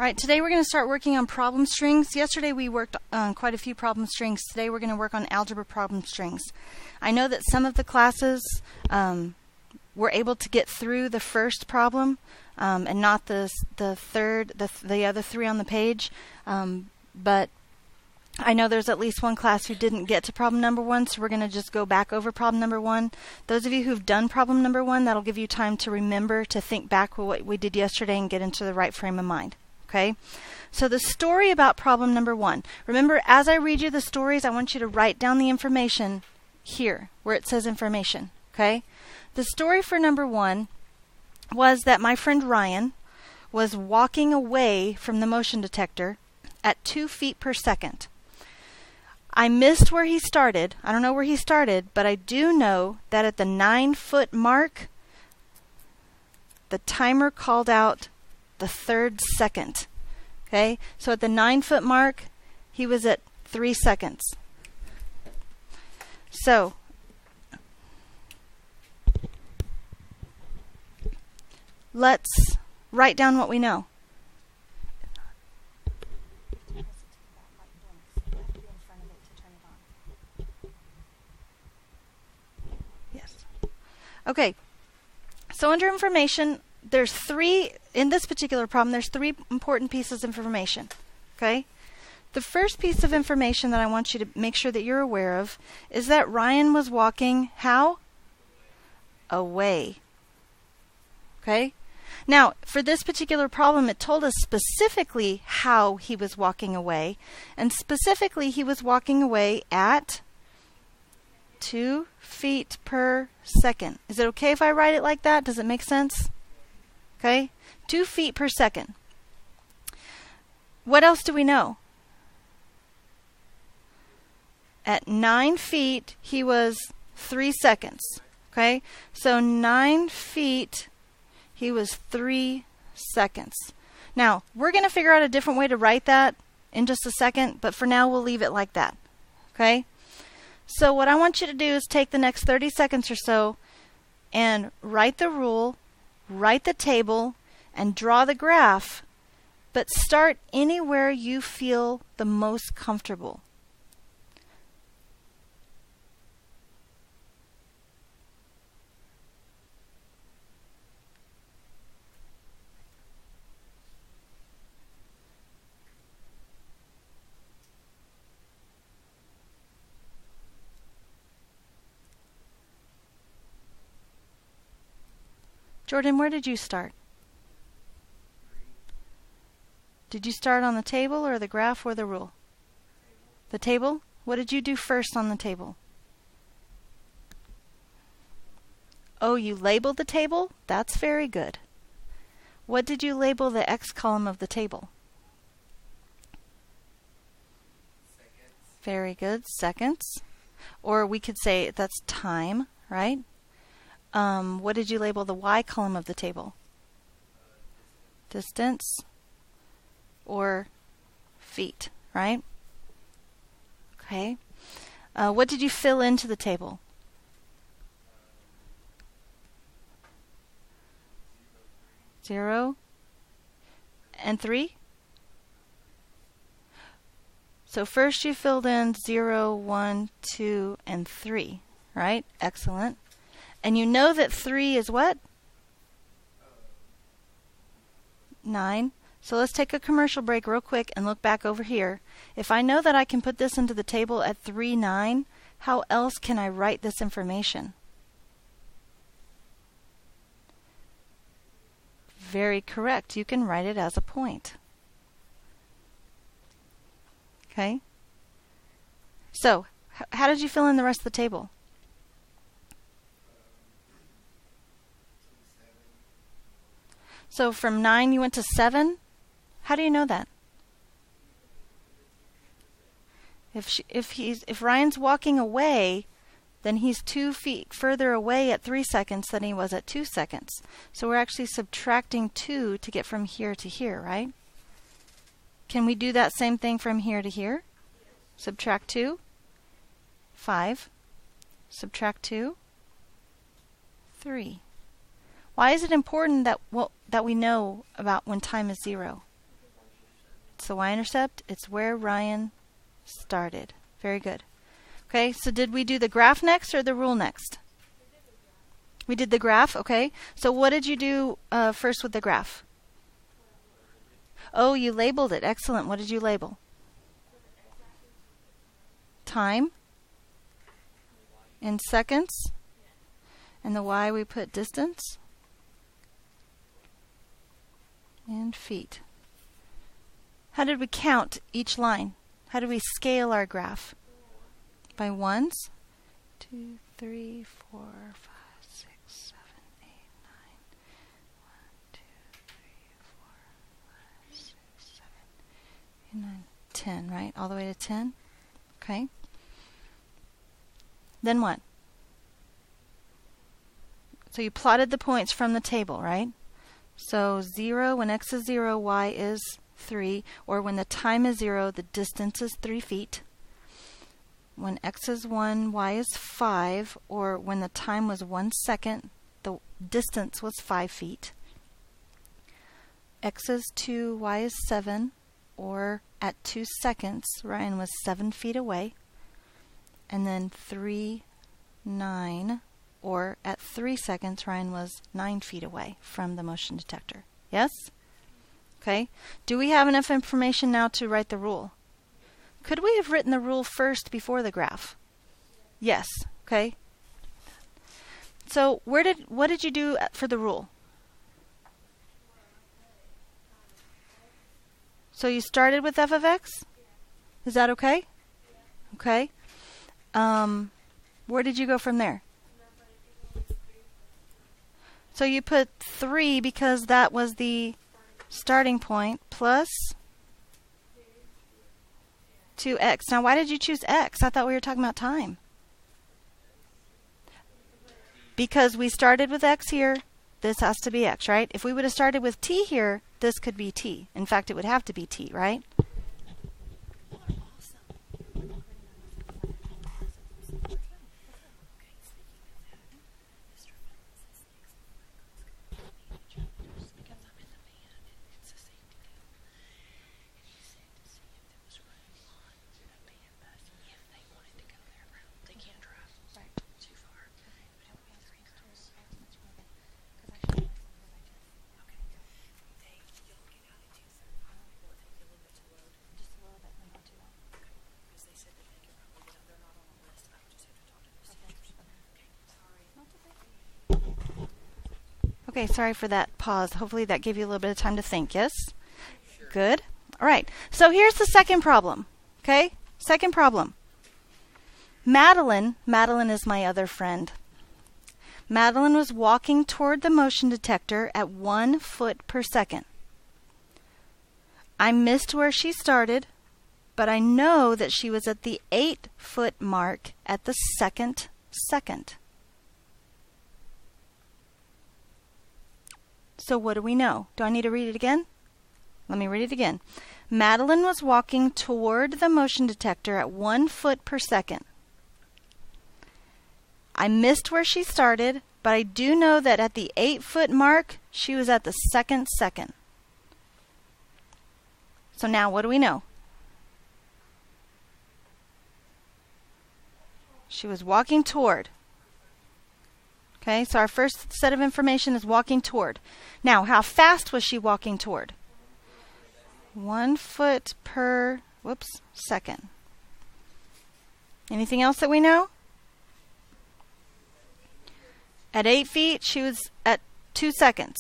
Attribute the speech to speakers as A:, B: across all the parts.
A: All right, today we're going to start working on problem strings. Yesterday we worked on quite a few problem strings. Today we're going to work on algebra problem strings. I know that some of the classes were able to get through the first problem and not the other three on the page, but I know there's at least one class who didn't get to problem number one, so we're going to just go back over problem number one. Those of you who've done problem number one, that'll give you time to remember, to think back what we did yesterday and get into the right frame of mind. Okay, so the story about problem number one. Remember, as I read you the stories, I want you to write down the information here, where it says information. Okay, the story for number one was that my friend Ryan was walking away from the motion detector at 2 feet per second. I missed where he started. I don't know where he started, but I do know that at the 9-foot mark, the timer called out the 3rd second. Okay, so at the 9-foot mark, he was at 3 seconds. So, let's write down what we know. Yes. Okay, so under information, there's three, in this particular problem, there's three important pieces of information. Okay? The first piece of information that I want you to make sure that you're aware of is that Ryan was walking how? Away. Okay? Now, for this particular problem, it told us specifically how he was walking away. And specifically, he was walking away at 2 feet per second. Is it okay if I write it like that? Does it make sense? Okay, 2 feet per second. What else do we know? At 9 feet, he was 3 seconds. Okay, so 9 feet, he was 3 seconds. Now, we're going to figure out a different way to write that in just a second, but for now, we'll leave it like that. Okay, so what I want you to do is take the next 30 seconds or so and write the rule, write the table, and draw the graph, but start anywhere you feel the most comfortable. Jordan, where did you start? Did you start on the table or the graph or the rule? The table? What did you do first on the table? Oh, you labeled the table? That's very good. What did you label the X column of the table?
B: Seconds.
A: Very good. Seconds. Or we could say that's time, right? What did you label the Y column of the table? Distance. Or feet, right? Okay. What did you fill into the table? 0 and 3. So first you filled in 0, 1, 2, and 3, right? Excellent. And you know that 3 is what? 9. So let's take a commercial break real quick and look back over here. If I know that I can put this into the table at 3, 9, how else can I write this information? Very correct. You can write it as a point. Okay? So, how did you fill in the rest of the table? So from 9 you went to 7? How do you know that? If Ryan's walking away, then he's 2 feet further away at 3 seconds than he was at 2 seconds. So we're actually subtracting 2 to get from here to here, right? Can we do that same thing from here to here? Subtract 2. 5. Subtract 2. 3. Why is it important that we know about when time is 0? What's the y-intercept? It's where Ryan started. Very good. Okay, so did we do the graph next or the rule next? We did the graph, okay. So what did you do first with the graph? Oh, you labeled it. Excellent. What did you label? Time in seconds. And the y we put distance in feet. How did we count each line? How did we scale our graph? By ones? 2, 3, 4, 5, 6, 7, 8, 9. 1, 2, 3, 4, 5, 6, 7, 8, 9, 10, right? All the way to 10. Okay. Then what? So you plotted the points from the table, right? So 0, when x is 0, y is 3. Or when the time is 0, the distance is 3 feet. When x is 1, y is 5. Or when the time was 1 second, the distance was 5 feet. X is 2, y is 7. Or at 2 seconds, Ryan was 7 feet away. And then 3, 9. Or at 3 seconds, Ryan was 9 feet away from the motion detector. Yes? Okay. Do we have enough information now to write the rule? Could we have written the rule first before the graph? Yes. Okay. So what did you do for the rule? So you started with f of x? Is that okay? Okay. Where did you go from there? So you put 3 because that was the starting point plus 2x. Now why did you choose x? I thought we were talking about time. Because we started with x here, this has to be x, right? If we would have started with t here, this could be t. In fact, it would have to be t, right? Okay, sorry for that pause. Hopefully that gave you a little bit of time to think, yes? Sure. Good. All right. So here's the second problem. Okay? Second problem. Madeline is my other friend. Madeline was walking toward the motion detector at 1 foot per second. I missed where she started, but I know that she was at the 8-foot mark at the second. So what do we know? Do I need to read it again? Let me read it again. Madeline was walking toward the motion detector at 1 foot per second. I missed where she started, but I do know that at the 8-foot mark, she was at the second. So now what do we know? She was walking toward. Okay, so our first set of information is walking toward. Now, how fast was she walking toward? 1 foot per, second. Anything else that we know? At 8 feet, she was at 2 seconds.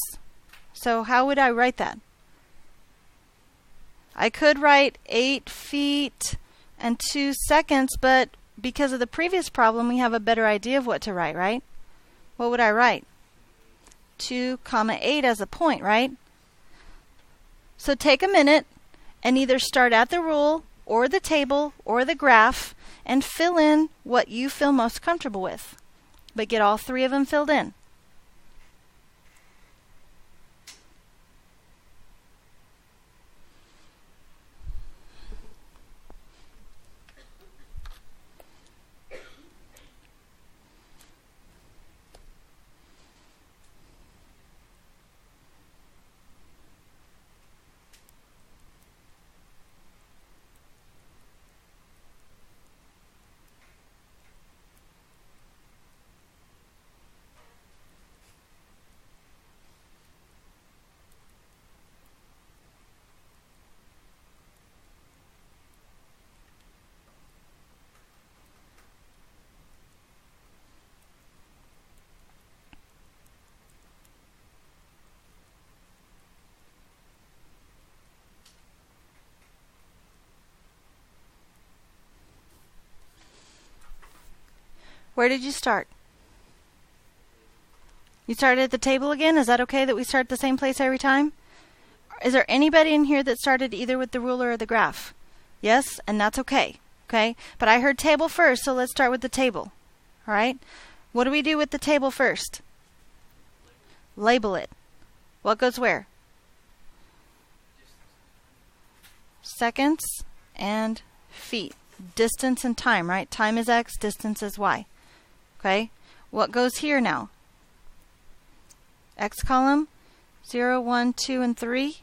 A: So how would I write that? I could write 8 feet and 2 seconds, but because of the previous problem, we have a better idea of what to write, right? What would I write? 2, 8 as a point, right? So take a minute and either start at the rule or the table or the graph and fill in what you feel most comfortable with. But get all 3 of them filled in. Where did you start? You started at the table again? Is that okay that we start at the same place every time? Is there anybody in here that started either with the ruler or the graph? Yes, and that's okay. Okay? But I heard table first, so let's start with the table. All right? What do we do with the table first? Label it. What goes where? Seconds and feet. Distance and time, right? Time is x, distance is y. Okay? What goes here now? X column, 0, 1, 2, and 3.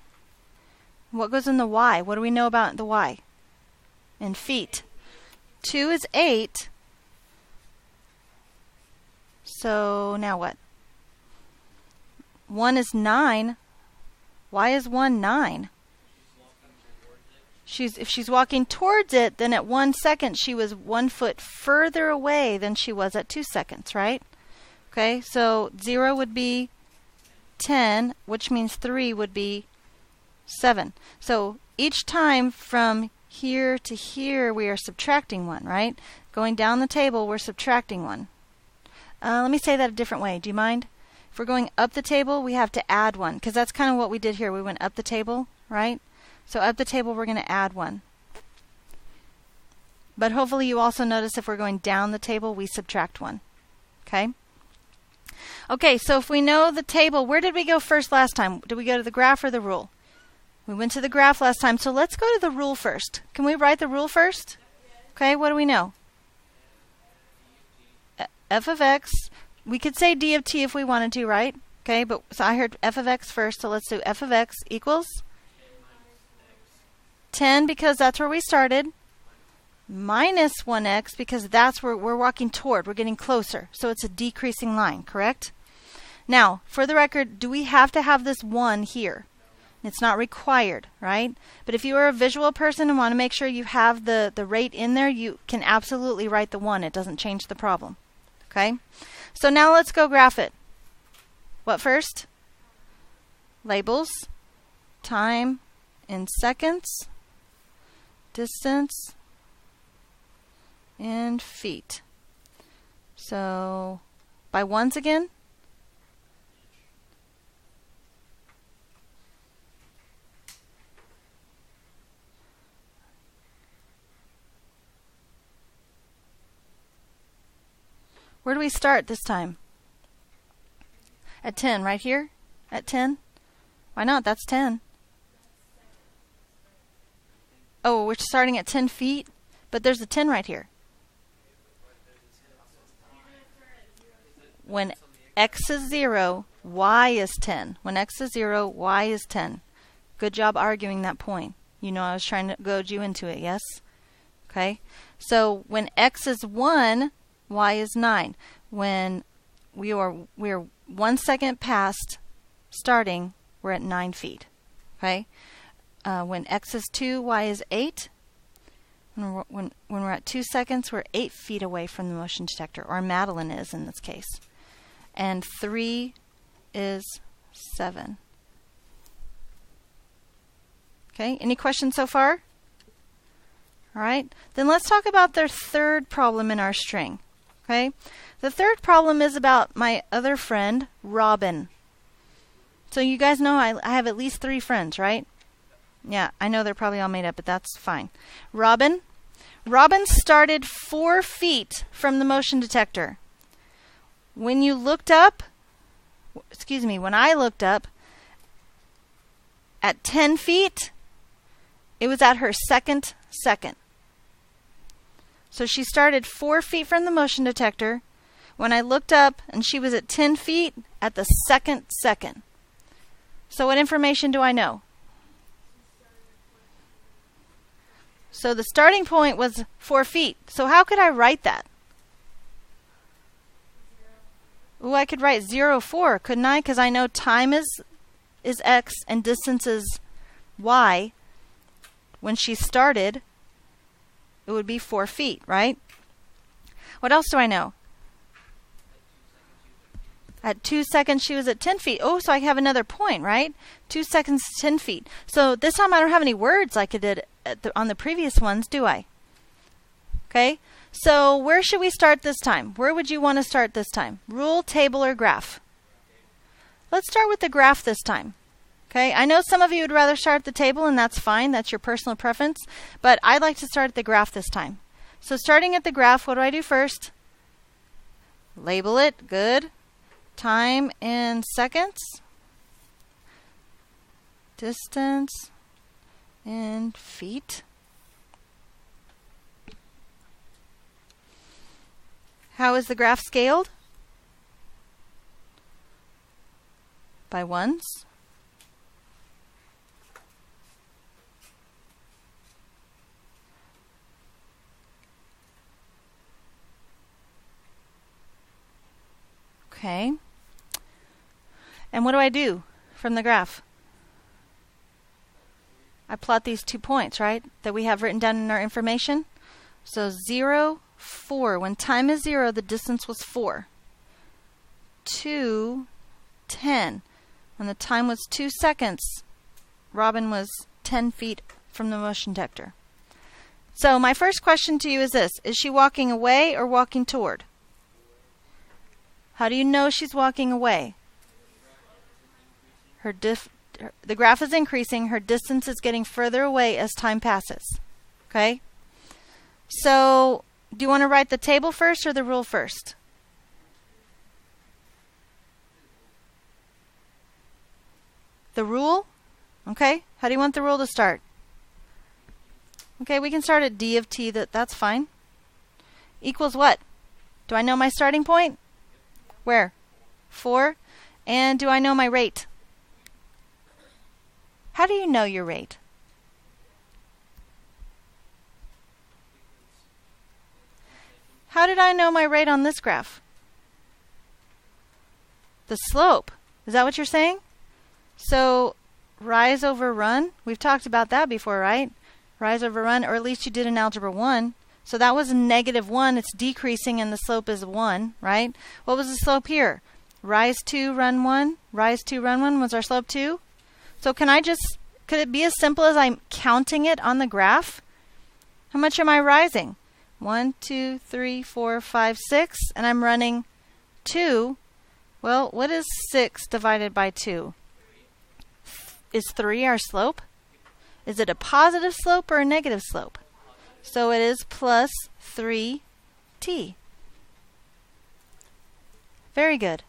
A: What goes in the y? What do we know about the y? In feet. 2 is 8. So now what? 1 is 9. Why is 1 9? If she's walking towards it, then at 1 second she was 1 foot further away than she was at 2 seconds, right? Okay, so 0 would be 10, which means 3 would be 7. So each time from here to here we are subtracting 1, right? Going down the table we're subtracting 1. Let me say that a different way. Do you mind? If we're going up the table we have to add 1, because that's kind of what we did here. We went up the table, right? So up the table we're going to add 1. But hopefully you also notice if we're going down the table we subtract 1. Okay? Okay, so if we know the table, where did we go first last time? Did we go to the graph or the rule? We went to the graph last time, so let's go to the rule first. Can we write the rule first? Okay, what do we know? F of x. We could say d of t if we wanted to, right? Okay, but so I heard f of x first, so let's do f of x equals 10 because that's where we started, minus 1x because that's where we're walking toward. We're getting closer, so it's a decreasing line, correct? Now, for the record, do we have to have this 1 here? It's not required, right? But if you are a visual person and want to make sure you have the rate in there, you can absolutely write the 1. It doesn't change the problem. Okay? So now let's go graph it. What first? Labels, time in seconds, distance in feet. So by ones again. Where do we start this time? At 10, right here? At 10? Why not? That's 10. Oh, we're starting at 10 feet? But there's a 10 right here. When x is 0, y is 10. When x is 0, y is 10. Good job arguing that point. You know I was trying to goad you into it, yes? Okay? So when x is 1, y is 9. When we are 1 second past starting, we're at 9 feet. Okay? When x is 2, y is 8. When we're at 2 seconds, we're 8 feet away from the motion detector, or Madeline is in this case. And 3 is 7. Okay, any questions so far? All right, then let's talk about the third problem in our string. Okay, the third problem is about my other friend, Robin. So you guys know I have at least 3 friends, right? Yeah, I know they're probably all made up, but that's fine. Robin started 4 feet from the motion detector. When I looked up at 10 feet, it was at her second second. So she started 4 feet from the motion detector. When I looked up and she was at 10 feet at the second second. So what information do I know? So the starting point was 4 feet. So how could I write that? Ooh, I could write 0, 4, couldn't I? Because I know time is x and distance is y. When she started, it would be 4 feet, right? What else do I know? At 2 seconds, she was at 10 feet. Oh, so I have another point, right? 2 seconds, 10 feet. So this time I don't have any words like I did on the previous ones, do I? Okay? So where should we start this time? Where would you want to start this time? Rule, table, or graph? Let's start with the graph this time. Okay, I know some of you would rather start at the table, and that's fine. That's your personal preference. But I'd like to start at the graph this time. So starting at the graph, what do I do first? Label it. Good. Time in seconds. Distance in feet. How is the graph scaled? By ones. Okay. And what do I do from the graph? I plot these 2 points, right, that we have written down in our information. So 0, 4. When time is 0, the distance was 4. 2, 10. When the time was 2 seconds, Robin was 10 feet from the motion detector. So my first question to you is this. Is she walking away or walking toward? How do you know she's walking away? The graph is increasing. Her distance is getting further away as time passes. Okay? So, do you want to write the table first or the rule first? The rule? Okay. How do you want the rule to start? Okay, we can start at d of t. That's fine. Equals what? Do I know my starting point? Where? 4. And do I know my rate? How do you know your rate? How did I know my rate on this graph? The slope. Is that what you're saying? So, rise over run. We've talked about that before, right? Rise over run, or at least you did in Algebra 1. So that was a -1. It's decreasing and the slope is 1, right? What was the slope here? Rise 2, run 1. Rise 2, run 1 was our slope 2. So could it be as simple as I'm counting it on the graph? How much am I rising? 1, 2, 3, 4, 5, 6, and I'm running 2. Well, what is 6 divided by 2? Is 3 our slope? Is it a positive slope or a negative slope? So it is plus 3t. Very good.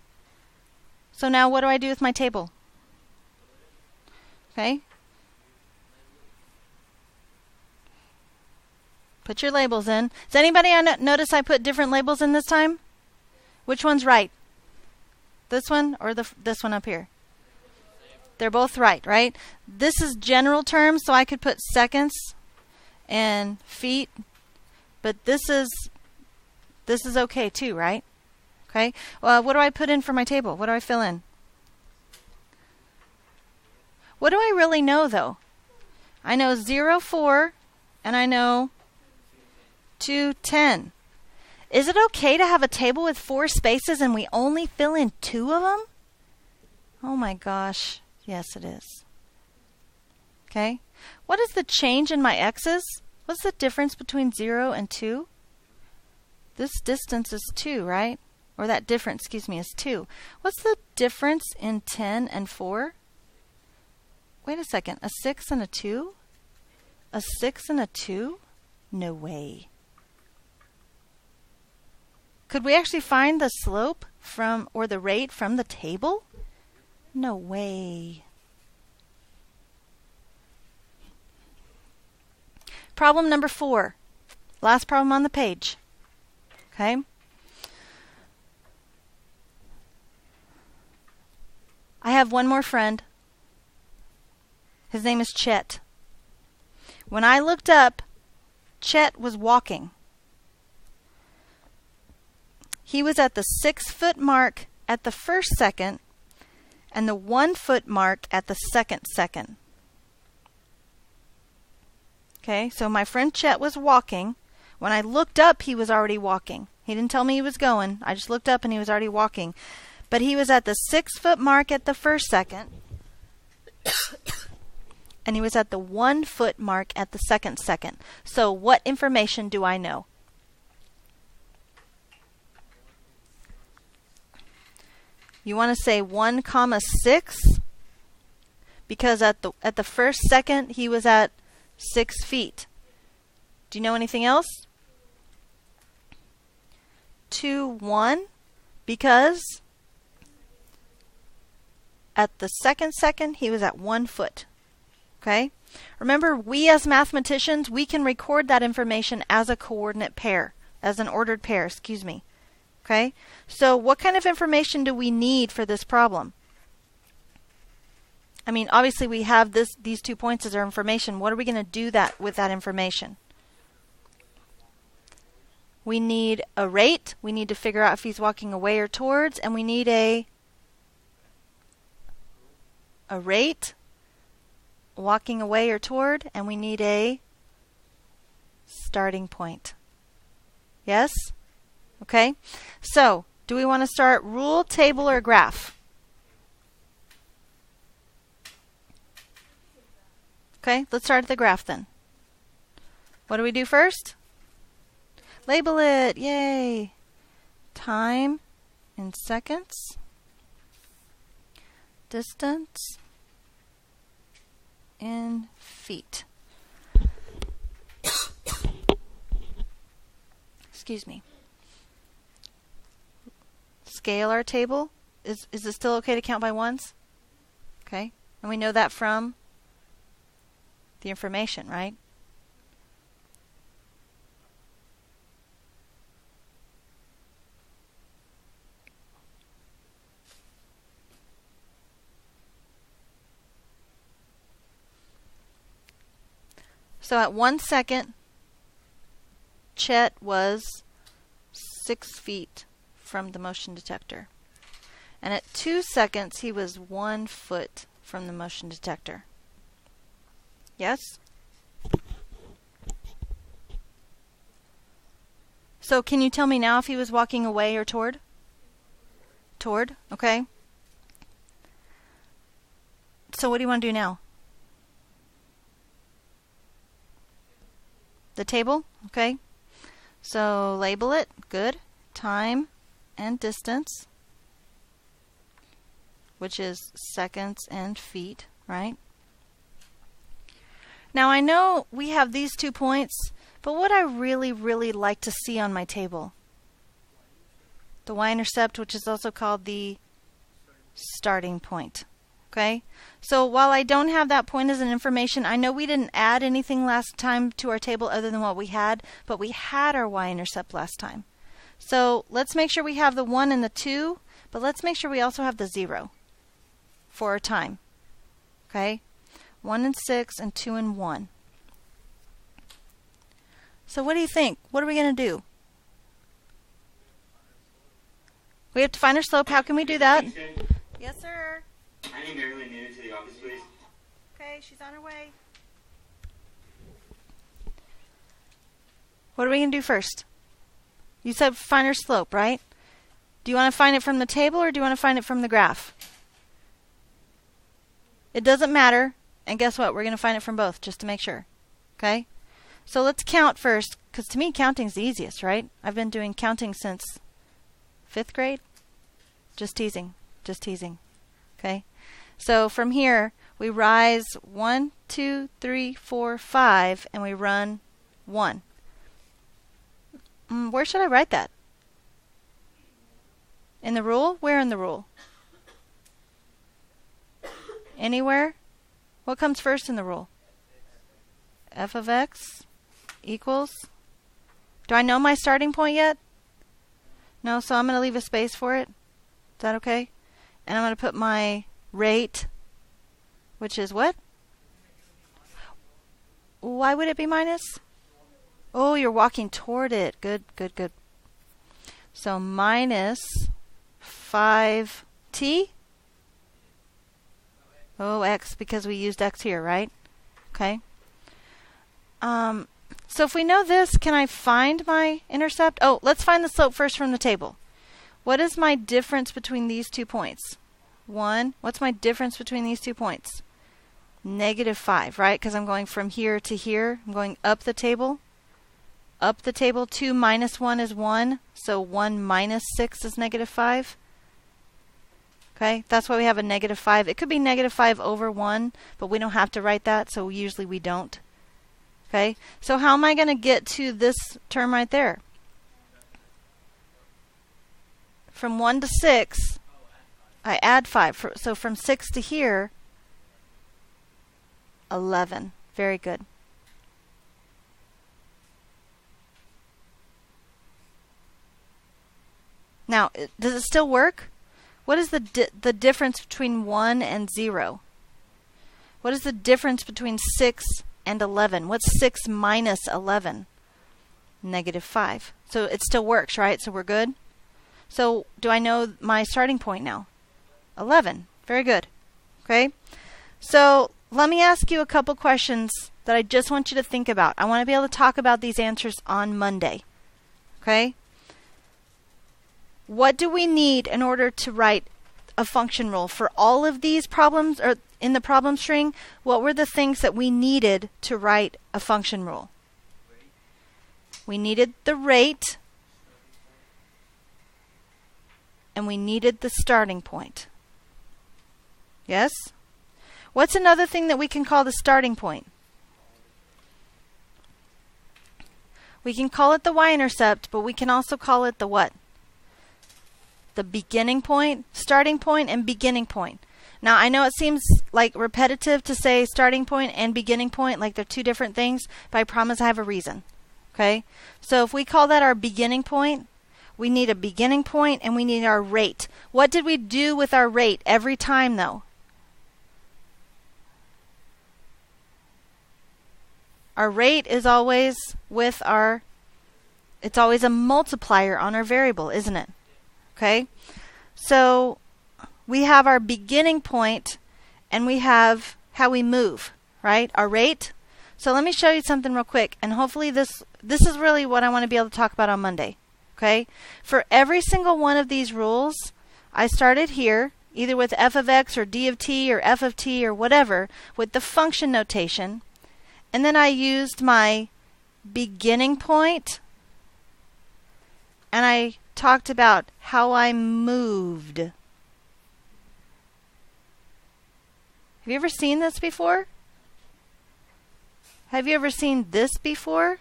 A: So now what do I do with my table? Okay. Put your labels in. Does anybody notice I put different labels in this time? Which one's right? This one or this one up here? They're both right, right? This is general terms, so I could put seconds and feet, but this is okay too, right? Okay. Well, what do I put in for my table? What do I fill in? What do I really know though? I know 0, 4, and I know 2, 10. Is it okay to have a table with 4 spaces and we only fill in 2 of them? Oh my gosh. Yes, it is. Okay. What is the change in my x's? What's the difference between 0 and 2? This distance is 2, right? Or that difference, is 2. What's the difference in 10 and 4? Wait a second. A 6 and a 2? A 6 and a 2? No way. Could we actually find the slope or the rate from the table? No way. Problem number 4. Last problem on the page. Okay. I have one more friend. His name is Chet. When I looked up, Chet was walking. He was at the 6-foot mark at the first second and the 1-foot mark at the second second. Okay, so my friend Chet was walking. When I looked up, he was already walking. He didn't tell me he was going. I just looked up and he was already walking. But he was at the 6-foot mark at the first second. And he was at the 1-foot mark at the second second. So what information do I know? You want to say 1 comma 6 because at the first second he was at 6 feet. Do you know anything else? 2, 1 because at the second he was at 1 foot. Okay? Remember, we as mathematicians, we can record that information as a coordinate pair, as an ordered pair, excuse me. Okay? So what kind of information do we need for this problem? I mean, obviously we have these 2 points as our information. What are we going to do with that information? We need a rate. We need to figure out if he's walking away or towards, and we need a rate, walking away or toward, and we need a starting point. Yes? Okay? So, do we want to start rule, table, or graph? Okay, let's start at the graph then. What do we do first? Label it. Yay! Time in seconds. Distance in feet. Excuse me. Scale our table. Is it still okay to count by ones? Okay. And we know that from the information, right? So at 1 second, Chet was 6 feet from the motion detector. And at 2 seconds, he was 1 foot from the motion detector. Yes? So can you tell me now if he was walking away or toward? Toward, okay. So what do you want to do now? The table, okay. So label it, good. Time and distance, which is seconds and feet, right? Now I know we have these 2 points, but what I really, really like to see on my table, the y-intercept, which is also called the starting point. Okay, so while I don't have that point as an information, I know we didn't add anything last time to our table other than what we had, but we had our y-intercept last time. So let's make sure we have the 1 and the 2, but let's make sure we also have the 0 for our time. Okay, 1 and 6 and 2 and 1. So what do you think? What are we going to do? We have to find our slope. How can we do that? Yes, sir.
C: I need Marilyn Newton to the office, please.
A: Okay, she's on her way. What are we going to do first? You said find our slope, right? Do you want to find it from the table or do you want to find it from the graph? It doesn't matter. And guess what? We're going to find it from both just to make sure. Okay? So let's count first, because to me counting's the easiest, right? I've been doing counting since 5th grade. Just teasing. Just teasing. Okay? So from here, we rise 1, 2, 3, 4, 5, and we run 1. Where should I write that? In the rule? Where in the rule? Anywhere? What comes first in the rule? F of x equals... Do I know my starting point yet? No, so I'm going to leave a space for it. Is that okay? And I'm going to put my rate, which is what? Why would it be minus? Oh, you're walking toward it. Good, good, good. So minus 5t. Oh, x, because we used x here, right? Okay. So if we know this, can I find my intercept? Oh, let's find the slope first from the table. What is my difference between these 2 points? 1. What's my difference between these 2 points? -5, right? Because I'm going from here to here. I'm going up the table. Up the table. 2 minus 1 is 1. So 1 minus 6 is -5. Okay, that's why we have a -5. It could be -5 over 1, but we don't have to write that, so usually we don't. Okay, so how am I going to get to this term right there? From 1 to 6, I add 5. So from 6 to here, 11. Very good. Now, does it still work? What is the difference between 1 and 0? What is the difference between 6 and 11? What's 6 minus 11? -5. So it still works, right? So we're good? So do I know my starting point now? 11. Very good. Okay? So let me ask you a couple questions that I just want you to think about. I want to be able to talk about these answers on Monday. Okay? What do we need in order to write a function rule? For all of these problems, or in the problem string, what were the things that we needed to write a function rule? We needed the rate, and we needed the starting point. Yes? What's another thing that we can call the starting point? We can call it the y-intercept, but we can also call it the what? The beginning point, starting point, and beginning point. Now, I know it seems like repetitive to say starting point and beginning point, like they're two different things, but I promise I have a reason. Okay? So if we call that our beginning point, we need a beginning point and we need our rate. What did we do with our rate every time, though? Our rate is always with our, it's always a multiplier on our variable, isn't it? Okay, so we have our beginning point and we have how we move, right? Our rate. So let me show you something real quick, and hopefully this is really what I want to be able to talk about on Monday. Okay, for every single one of these rules, I started here either with f of x or d of t or f of t or whatever with the function notation, and then I used my beginning point and I talked about how I moved. Have you ever seen this before? Have you ever seen this before?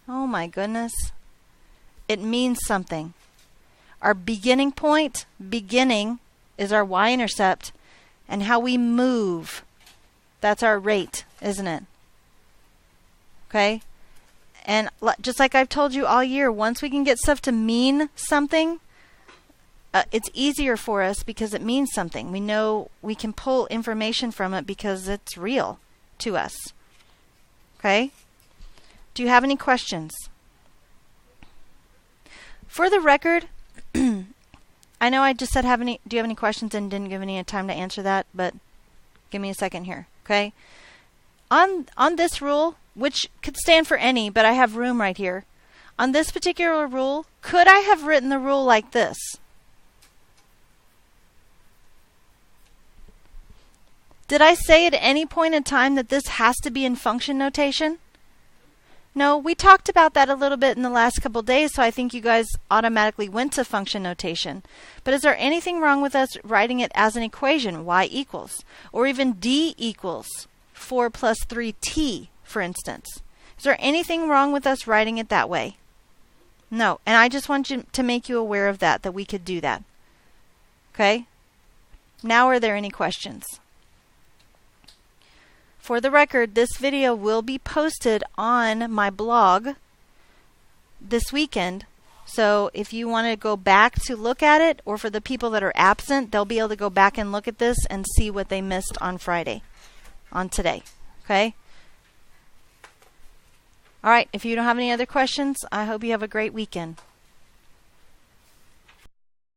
A: Oh my goodness. It means something. Our beginning point, beginning, is our y-intercept, and how we move, that's our rate, isn't it? Okay? And just like I've told you all year, once we can get stuff to mean something, it's easier for us because it means something. We know we can pull information from it because it's real to us. Okay? Do you have any questions? For the record, I know I just said do you have any questions and didn't give any time to answer that, but give me a second here. Okay? On this rule, which could stand for any, but I have room right here. On this particular rule, could I have written the rule like this? Did I say at any point in time that this has to be in function notation? No, we talked about that a little bit in the last couple days, so I think you guys automatically went to function notation. But is there anything wrong with us writing it as an equation, y equals, or even d equals 4 plus 3t, for instance? Is there anything wrong with us writing it that way? No, and I just want you to make you aware of that we could do that. Okay? Now, are there any questions? For the record, this video will be posted on my blog this weekend. So if you want to go back to look at it, or for the people that are absent, they'll be able to go back and look at this and see what they missed on Friday, on today. Okay? All right, if you don't have any other questions, I hope you have a great weekend.